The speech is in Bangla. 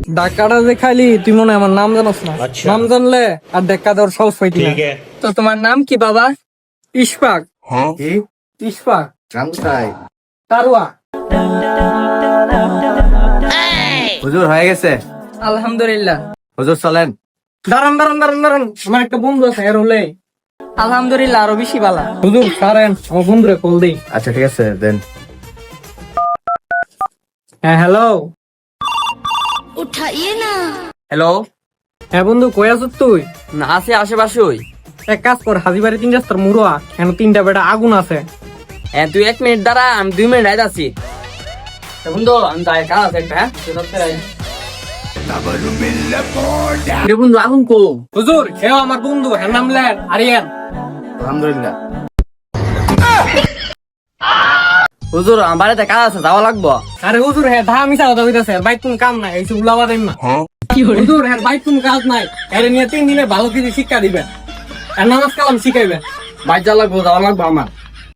ডাক্কাটা যে খাইলি তুই মনে হয় আমার নাম জানোস না। নাম জানলে আর ডাক্কা দেওয়ার সাহস পাইতি না। তো তোমার নাম কি বাবা? ইশফাক। কি ইশফাক নাম কোথায়? তারুয়া। হুজুর হয়ে গেছে। আলহামদুলিল্লাহ। হুজুর চলেন। দাঁড়ান দাঁড়ান দাঁড়ান দাঁড়ান, আমার একটা বন্ধু আছে এর হলে আলহামদুলিল্লাহ আরো বেশি বালা। হুজুর সারেন, আমার বন্ধুরে কল দেই। আচ্ছা ঠিক আছে দেন। হ্যাঁ হ্যালো। उठाइए ना। হ্যালো, হ্যাঁ বন্ধু কই আছিস তুই? না আছে আশেপাশে ওই। এক কাজ কর, হাজিবাড়ি 3 রাস্তার মুড়া কেন 3টা বেটা আগুন আছে। হ্যাঁ তুই 1 মিনিট দাঁড়া, আমি 2 মিনিট রাইত আছি। বন্ধু আমি যাই, কাজ আছে একটা। হ্যাঁ রে বন্ধু, আগুন কো। হুজুর হে আমার বন্ধু, হ্যাঁ নাম লেন আরিয়ান। আলহামদুলিল্লাহ। হুজুর আমার বাড়িতে কাজ আছে, যাওয়া লাগবো। আরে হুজুর হ্যাঁ ধা মিছা কথা কইতাছে, বাইক কোন কাম নাই, এইসব উলাবা দেন না। হুজুর হ্যাঁ বাইক কোন কাজ নাই, এর নিয়ে 3 দিনে ভালো কিছু শিক্ষা দিবেন আর নামাজ কালাম শিখাইবেন। বাইক যাওয়া লাগবো, যাওয়া লাগবো আমার।